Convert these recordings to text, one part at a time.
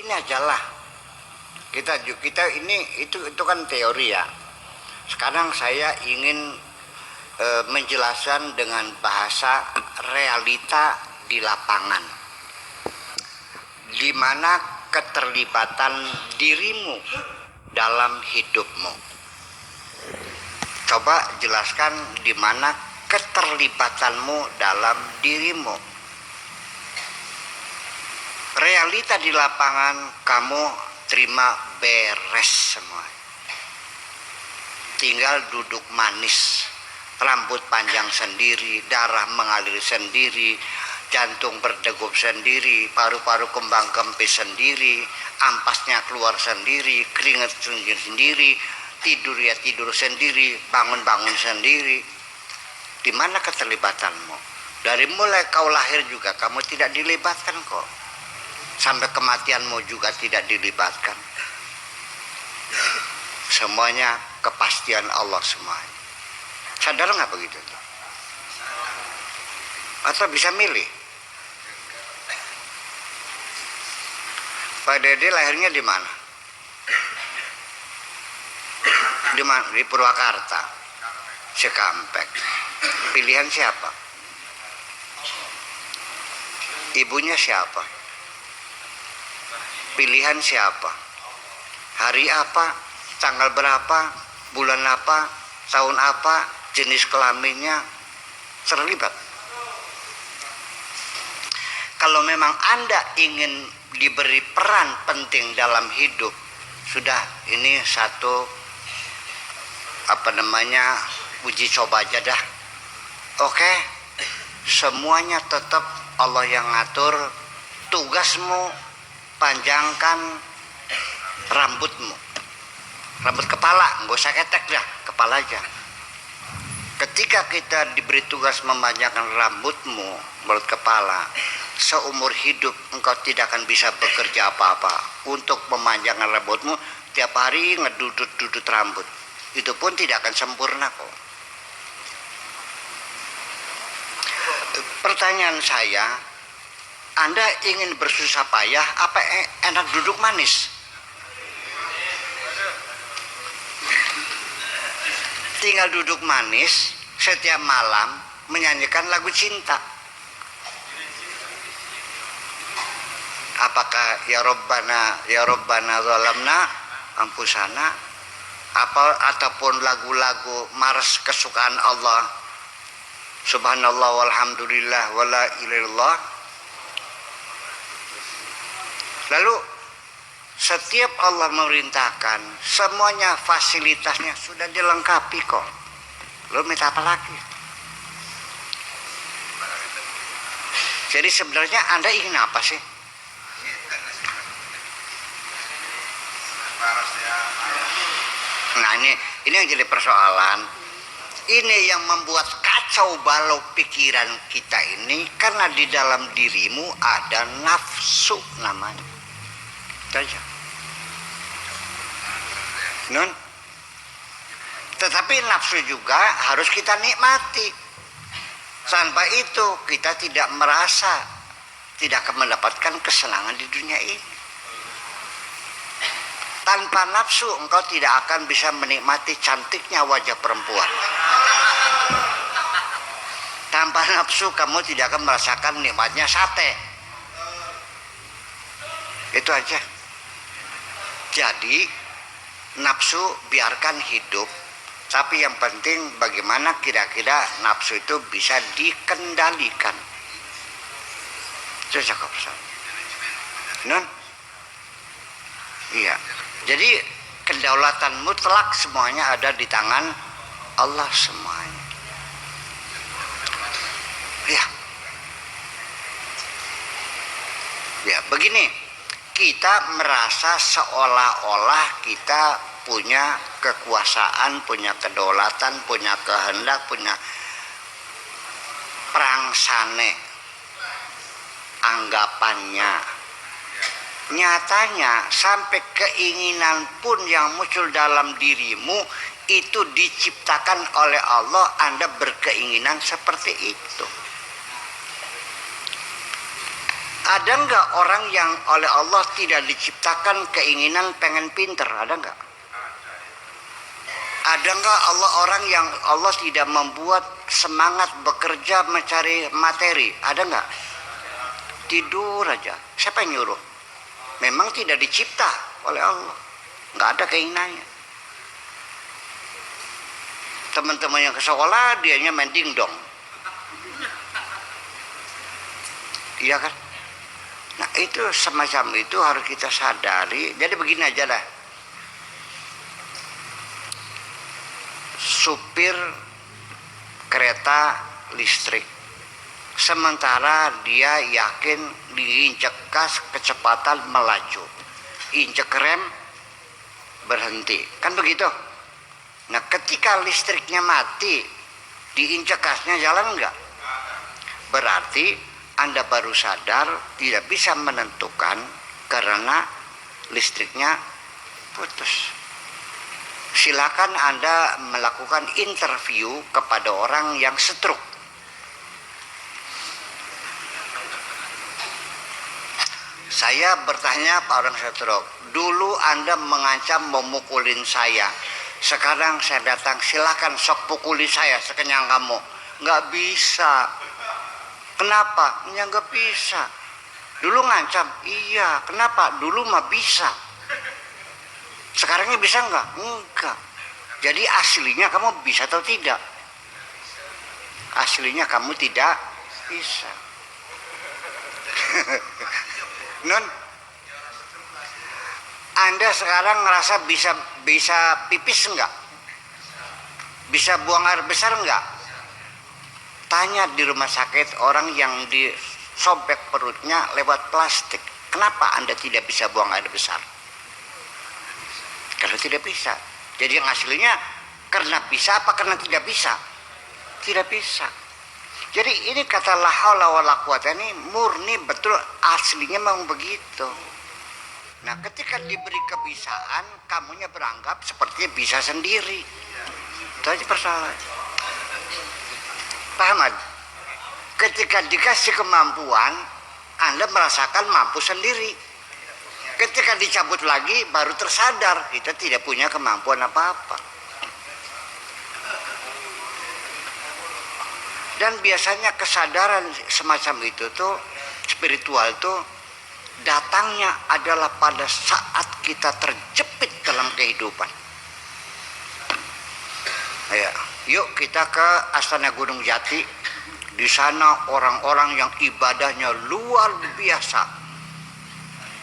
Ini ajalah kita ini itu kan teori ya. Sekarang saya ingin menjelaskan dengan bahasa realita di lapangan, di mana keterlibatan dirimu dalam hidupmu. Coba jelaskan di mana keterlibatanmu dalam dirimu. Realita di lapangan kamu terima beres semua. Tinggal duduk manis, rambut panjang sendiri, darah mengalir sendiri, jantung berdegup sendiri, paru-paru kembang kempis sendiri, ampasnya keluar sendiri, keringat sendiri, tidur ya tidur sendiri, bangun-bangun sendiri. Di mana keterlibatanmu? Dari mulai kau lahir juga kamu tidak dilibatkan kok. Sampai kematianmu juga tidak dilibatkan. Semuanya kepastian Allah semuanya. Sadar nggak begitu? Atau bisa milih? Pak Dede lahirnya di mana? Di mana? Di Purwakarta, Cikampek. Pilihan siapa? Ibunya siapa? Pilihan siapa? Hari apa? Tanggal berapa? Bulan apa? Tahun apa? Jenis kelaminnya terlibat. Kalau memang Anda ingin diberi peran penting dalam hidup, sudah ini satu uji coba aja dah. Oke, semuanya tetap Allah yang ngatur. Tugasmu panjangkan rambutmu, rambut kepala, nggak usah ketek dah, kepala aja. Ketika kita diberi tugas memanjangkan rambutmu, mulut kepala, seumur hidup engkau tidak akan bisa bekerja apa-apa untuk memanjangkan rambutmu. Tiap hari ngedudut-dudut rambut, itu pun tidak akan sempurna kok. Pertanyaan saya, Anda ingin bersusah payah apa enak duduk manis? Tinggal duduk manis setiap malam menyanyikan lagu cinta. Apakah ya Rabbana zalamna ampusana ataupun lagu-lagu mars kesukaan Allah, subhanallah walhamdulillah wala ilaha illallah. Lalu setiap Allah memerintahkan, semuanya fasilitasnya sudah dilengkapi kok. Lo minta apa lagi? Jadi sebenarnya Anda ingin apa sih? Nah ini yang jadi persoalan. Ini yang membuat kacau balau pikiran kita ini, karena di dalam dirimu ada nafsu namanya. Saja. Non. Tetapi nafsu juga harus kita nikmati. Tanpa itu kita tidak merasa, tidak akan mendapatkan kesenangan di dunia ini. Tanpa nafsu engkau tidak akan bisa menikmati cantiknya wajah perempuan. Tanpa nafsu kamu tidak akan merasakan nikmatnya sate. Itu aja. Jadi nafsu biarkan hidup, tapi yang penting bagaimana kira-kira nafsu itu bisa dikendalikan. Itu cakap saya. Non? Iya. Jadi kedaulatan mutlak semuanya ada di tangan Allah semuanya. Ya. Ya, begini. Kita merasa seolah-olah kita punya kekuasaan, punya kedaulatan, punya kehendak, punya prangsane anggapannya. Nyatanya sampai keinginan pun yang muncul dalam dirimu itu diciptakan oleh Allah. Anda berkeinginan seperti itu. Ada nggak orang yang oleh Allah tidak diciptakan keinginan pengen pinter? Ada nggak? Ada nggak orang yang Allah tidak membuat semangat bekerja mencari materi? Ada nggak? Tidur aja. Siapa yang nyuruh? Memang tidak dicipta oleh Allah. Nggak ada keinginannya. Teman-teman yang ke sekolah, dianya main dingdong. Iya kan? Nah itu semacam itu harus kita sadari. Jadi begini aja lah. Supir kereta listrik, sementara dia yakin diinjek gas kecepatan melaju, injek rem berhenti, kan begitu. Nah ketika listriknya mati, diinjek gasnya jalan enggak? Berarti Anda baru sadar tidak bisa menentukan karena listriknya putus. Silakan Anda melakukan interview kepada orang yang stroke. Saya bertanya Pak orang stroke, dulu Anda mengancam memukulin saya. Sekarang saya datang, silakan sok pukuli saya sekenyang kamu. Nggak bisa. Kenapa? Ya nggak bisa. Dulu ngancam, iya. Kenapa? Dulu mah bisa. Sekarangnya bisa nggak? Enggak. Jadi aslinya kamu bisa atau tidak? Aslinya kamu tidak bisa. Non, Anda sekarang ngerasa bisa pipis enggak? Bisa buang air besar enggak? Tanya di rumah sakit orang yang disobek perutnya lewat plastik. Kenapa Anda tidak bisa buang air besar? Kalau tidak bisa. Jadi yang aslinya karena bisa apa karena tidak bisa? Tidak bisa. Jadi ini kata la haula wala quwata ini murni betul aslinya memang begitu. Nah ketika diberi kebisaan, kamunya beranggap seperti bisa sendiri. Itu aja persoalan. Paham? Ketika dikasih kemampuan, Anda merasakan mampu sendiri. Ketika dicabut lagi, baru tersadar kita tidak punya kemampuan apa-apa. Dan biasanya kesadaran semacam itu tuh, spiritual tuh, datangnya adalah pada saat kita terjepit dalam kehidupan. Ya, yuk kita ke Astana Gunung Jati. Di sana orang-orang yang ibadahnya luar biasa.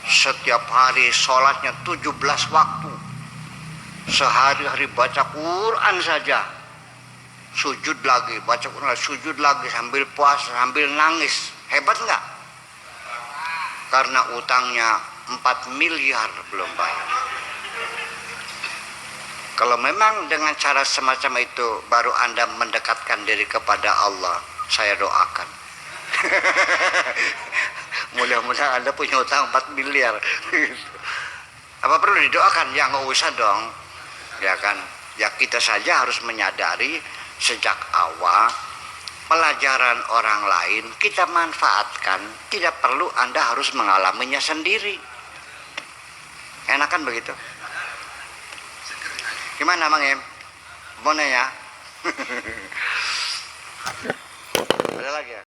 Setiap hari sholatnya 17 waktu. Sehari-hari baca Quran saja. Sujud lagi, baca Quran, sujud lagi sambil puasa, sambil nangis. Hebat nggak? Karena utangnya 4 miliar belum bayar. Kalau memang dengan cara semacam itu baru Anda mendekatkan diri kepada Allah, saya doakan. Mudah-mudahan Anda punya utang 4 miliar. Apa perlu didoakan? Ya nggak usah dong. Ya kan? Ya kita saja harus menyadari sejak awal pelajaran orang lain kita manfaatkan. Tidak perlu Anda harus mengalaminya sendiri. Enakan begitu? Gimana Mang Em? Mau nanya? Ada lagi ya?